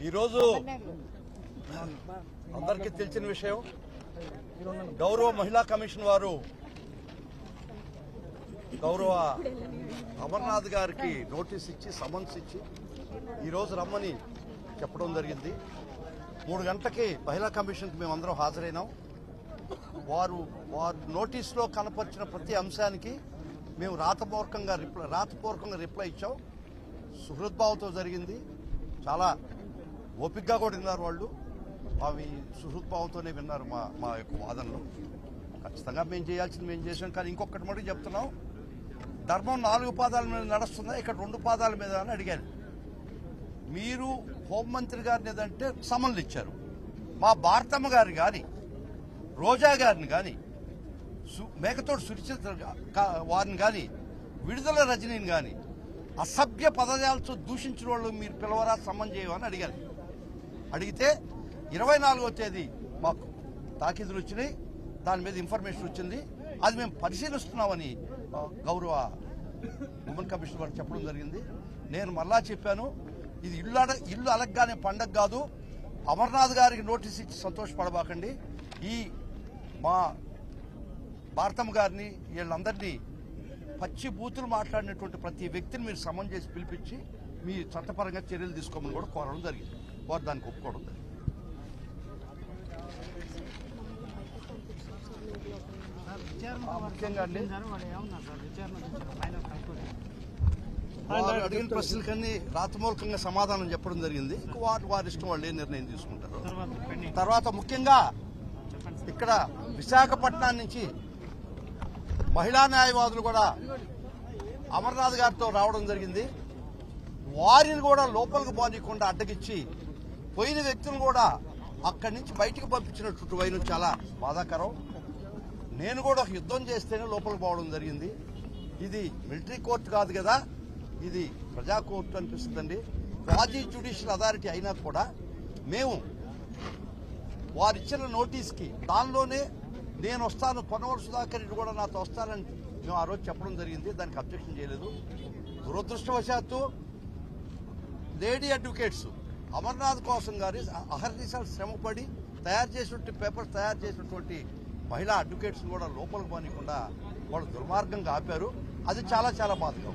ఈరోజు అందరికీ తెలిసిన విషయం, గౌరవ మహిళా కమిషన్ వారు గౌరవ అమర్నాథ్ గారికి నోటీస్ ఇచ్చి సమన్స్ ఇచ్చి ఈరోజు రమ్మని చెప్పడం జరిగింది. 3 గంటలకి మహిళా కమిషన్కి మేమందరం హాజరైనాం. వారు నోటీసులో కనపరిచిన ప్రతి అంశానికి మేము రాతపూర్వకంగా రిప్లై ఇచ్చాం. సుహృద్భావంతో జరిగింది. చాలా ఓపికగా కూడా విన్నారు వాళ్ళు. అవి సుహృద్భావంతోనే విన్నారు మా యొక్క వాదనలు. ఖచ్చితంగా మేము చేయాల్సింది మేము చేసాం. కానీ ఇంకొకటి మటుకు చెప్తున్నాం, ధర్మం 4 పాదాల మీద నడుస్తుందా, ఇక్కడ 2 పాదాల మీద అని అడిగాను. మీరు హోంమంత్రి గారిని ఏదంటే సమన్లు ఇచ్చారు. మా భారతమ్మ గారిని కానీ, రోజా గారిని కానీ, మేకతోటి సుచిత్ర వారిని కానీ, విడుదల రజనీని కానీ అసభ్య పదజాలతో దూషించిన వాళ్ళు మీరు పిలవరా, సమన్ చేయమని అడిగాను. అడిగితే 24వ తేదీ మాకు తాకీదులు వచ్చినాయి. దాని మీద ఇన్ఫర్మేషన్ వచ్చింది. అది మేము పరిశీలిస్తున్నామని గౌరవ ఉమెన్ కమిషన్ వారికి చెప్పడం జరిగింది. నేను మళ్ళా చెప్పాను, ఇది ఇల్లు అలగ్గానే పండగ కాదు. అమర్నాథ్ గారికి నోటీస్ ఇచ్చి సంతోషపడబాకండి. ఈ మా భారతమ్మ గారిని వీళ్ళందరినీ పచ్చి బూతులు మాట్లాడినటువంటి ప్రతి వ్యక్తిని మీరు సమన్ చేసి పిలిపించి మీ చట్టపరంగా చర్యలు తీసుకోమని కూడా కోరడం జరిగింది. వారు దానికి ఒప్పుకోవడం జరిగింది. ముఖ్యంగా అండి వారు అడిగిన ప్రశ్నలకన్నీ రాతమూలకంగా సమాధానం చెప్పడం జరిగింది. వారి ఇష్టం, వాళ్ళు ఏ నిర్ణయం తీసుకుంటారు. తర్వాత ముఖ్యంగా ఇక్కడ విశాఖపట్నం నుంచి మహిళా న్యాయవాదులు కూడా అమర్నాథ్ గారితో రావడం జరిగింది. వారిని కూడా లోపలికి పోనీయకుండా అడ్డగిచ్చి పోయిన వ్యక్తులను కూడా అక్కడి నుంచి బయటికి పంపించినట్టు వైన చాలా బాధాకరం. నేను కూడా ఒక యుద్ధం చేస్తేనే లోపలికి పోవడం జరిగింది. ఇది మిలిటరీ కోర్టు కాదు కదా, ఇది ప్రజా కోర్టు అనిపిస్తుందండి. క్వాజీ జ్యుడిషియల్ అథారిటీ అయినా కూడా మేము వారిచ్చిన నోటీస్కి దానిలోనే నేను వస్తాను, పొన్నవల సుధాకర్ రెడ్డి కూడా నాతో వస్తానని మేము ఆ రోజు చెప్పడం జరిగింది. దానికి అబ్జెక్షన్ చేయలేదు. దురదృష్టవశాత్తు లేడీ అడ్వకేట్స్ అమర్నాథ్ కోసం గారి అహర్నిశలు శ్రమపడి తయారు చేసినటువంటి పేపర్స్ తయారు చేసినటువంటి మహిళా అడ్వకేట్స్ కూడా లోపలికి పోనీయకుండా వాళ్ళు దుర్మార్గంగా ఆపారు. అది చాలా చాలా బాధకం.